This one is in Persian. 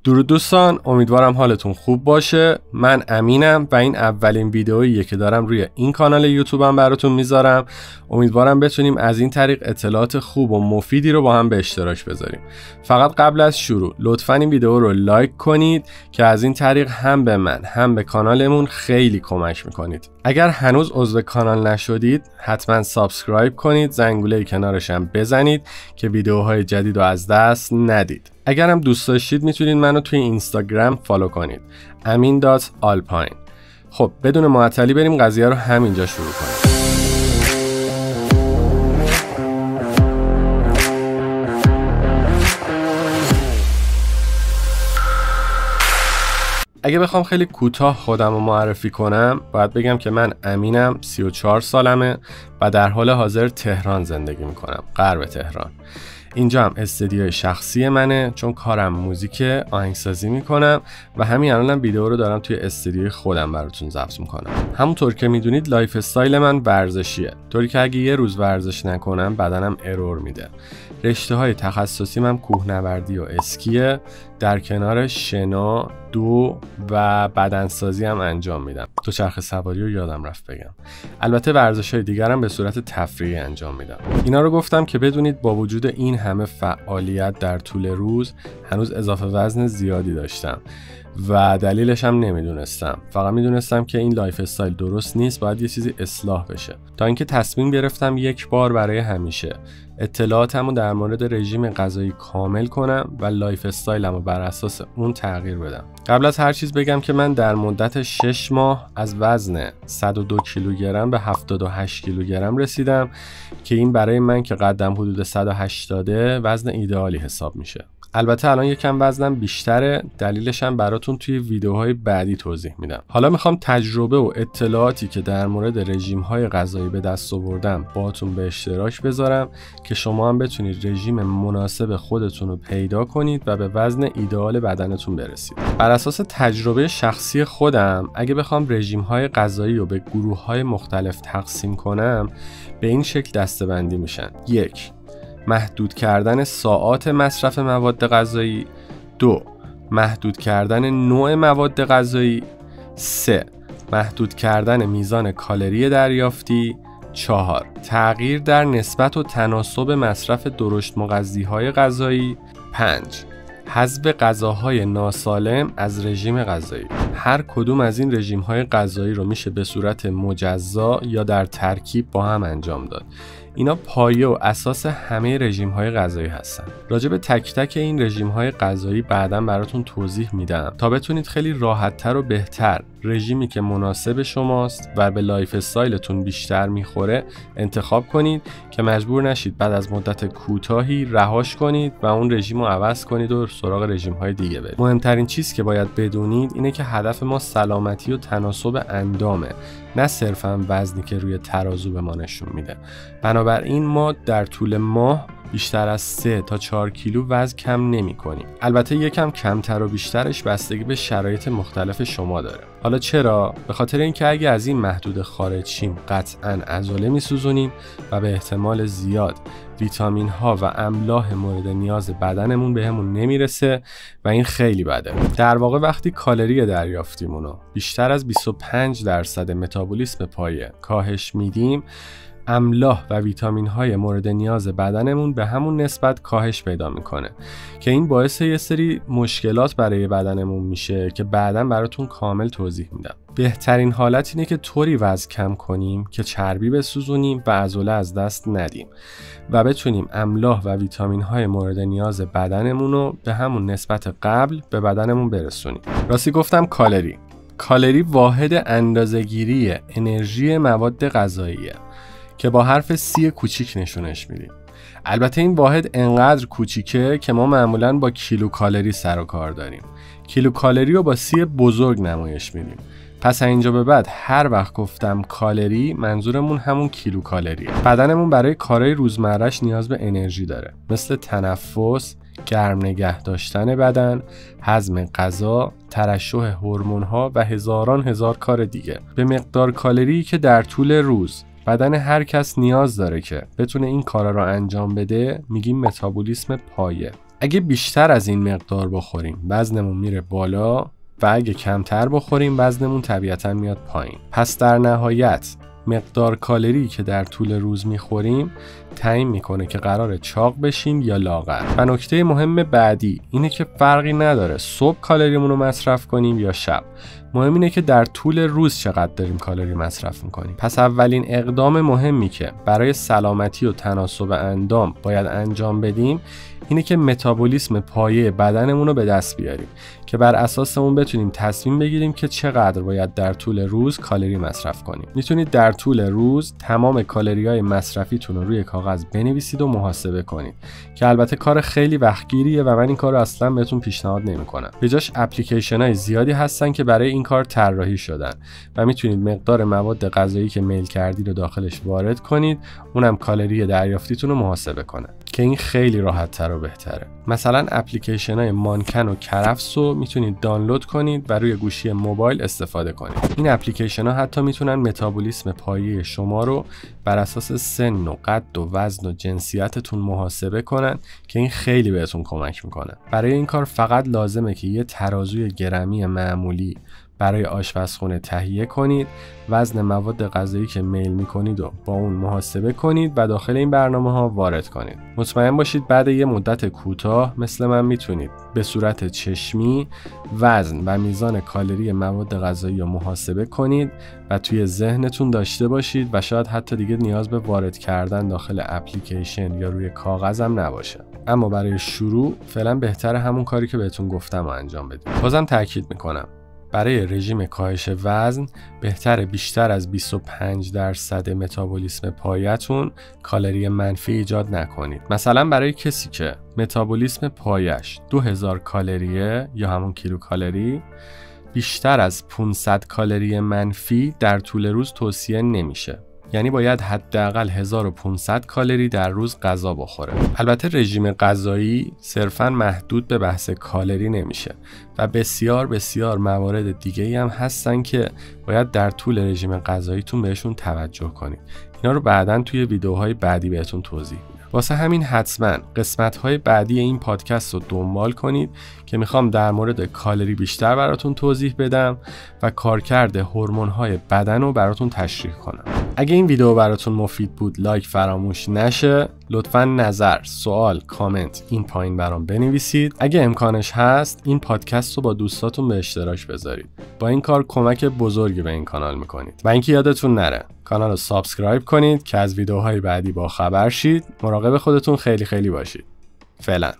درود دوستان، امیدوارم حالتون خوب باشه. من امینم و این اولین ویدئوییه که دارم روی این کانال یوتیوبم براتون میذارم. امیدوارم بتونیم از این طریق اطلاعات خوب و مفیدی رو با هم به اشتراک بذاریم. فقط قبل از شروع لطفاً این ویدئو رو لایک کنید که از این طریق هم به من هم به کانالمون خیلی کمک میکنید. اگر هنوز عضو کانال نشدید حتما سابسکرایب کنید، زنگوله کنارش هم بزنید که ویدئوهای جدید رو از دست ندید. اگر هم دوست داشتید میتونید منو توی اینستاگرام فالو کنید، amin.alpine. خب بدون معطلی بریم قضیه رو همینجا شروع کنیم. اگه بخوام خیلی کوتاه خودم رو معرفی کنم باید بگم که من امینم، 34 سالمه و در حال حاضر تهران زندگی میکنم، غرب تهران. اینجا هم استدیوی شخصی منه چون کارم موزیک، آهنگسازی میکنم و همین الانم ویدیو رو دارم توی استدیوی خودم براتون ضبط میکنم. همونطور که میدونید لایف استایل من ورزشیه، طوری که اگه یه روز ورزش نکنم بدنم ارور میده. رشته های تخصصی من کوهنوردی و اسکیه، در کنار شنا، دو و بدنسازی هم انجام میدم. دوچرخه سواری رو یادم رفت بگم. البته ورزش های دیگرم به صورت تفریحی انجام میدم. اینا رو گفتم که بدونید با وجود این همه فعالیت در طول روز هنوز اضافه وزن زیادی داشتم و دلیلش هم نمیدونستم. فقط میدونستم که این لایف استایل درست نیست، باید یه چیزی اصلاح بشه. تا اینکه تصمیم گرفتم یک بار برای همیشه اطلاعاتمو در مورد رژیم غذایی کامل کنم و لایف استایلمو بر اساس اون تغییر بدم. قبل از هر چیز بگم که من در مدت 6 ماه از وزن 102 کیلوگرم به 78 کیلوگرم رسیدم که این برای من که قدم حدود 180 وزن ایدئالی حساب میشه. البته الان یکم وزنم بیشتره، دلیلش هم براتون توی ویدیوهای بعدی توضیح میدم. حالا میخوام تجربه و اطلاعاتی که در مورد رژیم‌های غذایی به دست آوردم باهاتون به اشتراک بذارم که شما هم بتونید رژیم مناسب خودتون رو پیدا کنید و به وزن ایدئال بدنتون برسید. بر اساس تجربه شخصی خودم اگه بخوام رژیم‌های غذایی رو به گروه‌های مختلف تقسیم کنم به این شکل دسته‌بندی میشن: 1. محدود کردن ساعات مصرف مواد غذایی. 2. محدود کردن نوع مواد غذایی. 3. محدود کردن میزان کالری دریافتی. 4. تغییر در نسبت و تناسب مصرف درشت مغذی‌های غذایی. 5. حذف غذاهای ناسالم از رژیم غذایی. هر کدوم از این رژیم‌های غذایی رو میشه به صورت مجزا یا در ترکیب با هم انجام داد. اینا پایه و اساس همه رژیم‌های غذایی هستن. راجع به تک تک این رژیم‌های غذایی بعداً براتون توضیح میدم تا بتونید خیلی راحت‌تر و بهتر رژیمی که مناسب شماست و به لایف استایلتون بیشتر میخوره انتخاب کنید که مجبور نشید بعد از مدت کوتاهی رهاش کنید و اون رژیم رو عوض کنید و سراغ رژیم‌های دیگه برید. مهمترین چیز که باید بدونید اینه که هدف ما سلامتی و تناسب اندامه، نه صرفاً وزنی که روی ترازو به ما نشون میده. بنابراین ما در طول ماه بیشتر از 3 تا 4 کیلو وزن کم نمی کنیم. البته یکم کمتر و بیشترش بستگی به شرایط مختلف شما داره. حالا چرا؟ به خاطر اینکه اگه از این محدود خارج شیم قطعاً عضله میسوزونیم و به احتمال زیاد ویتامین ها و املاح مورد نیاز بدنمون بهمون نمیرسه و این خیلی بده. در واقع وقتی کالری دریافتیمونو بیشتر از 25% متابولیسم پایه کاهش میدیم، املاح و ویتامین های مورد نیاز بدنمون به همون نسبت کاهش پیدا میکنه که این باعث یه سری مشکلات برای بدنمون میشه که بعداً براتون کامل توضیح میدم. بهترین حالت اینه که طوری وزن کم کنیم که چربی بسوزونیم و عضله از دست ندیم و بتونیم املاح و ویتامین های مورد نیاز بدنمون رو به همون نسبت قبل به بدنمون برسونیم. راستی گفتم کالری واحد اندازه‌گیری انرژی مواد غذاییه که با حرف C کوچیک نشونش میدیم. البته این واحد انقدر کوچیکه که ما معمولاً با کیلو کالری سر و کار داریم. کیلو کالری رو با C بزرگ نمایش میدیم. پس اینجا به بعد هر وقت گفتم کالری منظورمون همون کیلو کالریه. بدنمون برای کارهای روزمرهش نیاز به انرژی داره، مثل تنفس، گرم نگه داشتن بدن، هضم غذا، ترشح هورمون‌ها و هزار کار دیگه. به مقدار کالری که در طول روز بدن هر کس نیاز داره که بتونه این کارا رو انجام بده میگیم متابولیسم پایه. اگه بیشتر از این مقدار بخوریم وزنمون میره بالا و اگه کمتر بخوریم وزنمون طبیعتاً میاد پایین. پس در نهایت مقدار کالری که در طول روز میخوریم تعیین میکنه که قراره چاق بشیم یا لاغر. و نکته مهم بعدی اینه که فرقی نداره صبح کالریمون رو مصرف کنیم یا شب. مهم اینه که در طول روز چقدر داریم کالری مصرف میکنیم. پس اولین اقدام مهمی که برای سلامتی و تناسب اندام باید انجام بدیم اینه که متابولیسم پایه بدنمون رو به دست بیاریم که بر اساس اون بتونیم تصمیم بگیریم که چقدر باید در طول روز کالری مصرف کنیم. میتونید در طول روز تمام کالری‌های مصرفیتون رو روی کاغذ بنویسید و محاسبه کنید که البته کار خیلی وقتگیریه و من این کار رو اصلا بهتون پیشنهاد نمی‌کنم. به جاش اپلیکیشن‌های زیادی هستن که برای این کار طراحی شدن و میتونید مقدار مواد غذایی که میل کردید رو داخلش وارد کنید، اونم کالری دریافتیتون رو محاسبه کنه که این خیلی راحت‌تر و بهتره. مثلا اپلیکیشن‌های مانکن و کرفس رو میتونید دانلود کنید و روی گوشی موبایل استفاده کنید. این اپلیکیشن‌ها حتی میتونن متابولیسم پایه شما رو بر اساس سن و قد و وزن و جنسیتتون محاسبه کنن که این خیلی بهتون کمک میکنه. برای این کار فقط لازمه که یه ترازوی گرمی معمولی برای آشپزخونه تهیه کنید، وزن مواد غذایی که میل میکنید و با اون محاسبه کنید و داخل این برنامه‌ها وارد کنید. مطمئن باشید بعد یه مدت کوتاه مثل من میتونید به صورت چشمی وزن و میزان کالری مواد غذایی رو محاسبه کنید و توی ذهنتون داشته باشید و شاید حتی دیگه نیاز به وارد کردن داخل اپلیکیشن یا روی کاغذ هم نباشه. اما برای شروع فعلا بهتره همون کاری که بهتون گفتم رو انجام بدید. بازم تاکید میکنم برای رژیم کاهش وزن بهتره بیشتر از 25% متابولیسم پایه‌تون کالری منفی ایجاد نکنید. مثلا برای کسی که متابولیسم پایش 2000 کالریه یا همون کیلوکالری، بیشتر از 500 کالری منفی در طول روز توصیه نمیشه. یعنی باید حداقل 1500 کالری در روز غذا بخوره. البته رژیم غذایی صرفاً محدود به بحث کالری نمیشه و بسیار موارد دیگه‌ای هم هستن که باید در طول رژیم غذاییتون بهشون توجه کنید. اینا رو بعداً توی ویدیوهای بعدی بهتون توضیح میدم. واسه همین حتما قسمت‌های بعدی این پادکست رو دنبال کنید که میخوام در مورد کالری بیشتر براتون توضیح بدم و کارکرد هورمون‌های بدن رو براتون تشریح کنم. اگه این ویدیو براتون مفید بود لایک فراموش نشه. لطفاً نظر، سوال، کامنت این پایین برام بنویسید. اگه امکانش هست این پادکست رو با دوستاتون به اشتراک بذارید. با این کار کمک بزرگی به این کانال میکنید. و اینکه یادتون نره کانال رو سابسکرایب کنید که از ویدیوهای بعدی با خبر شید. مراقب خودتون خیلی باشید. فعلا.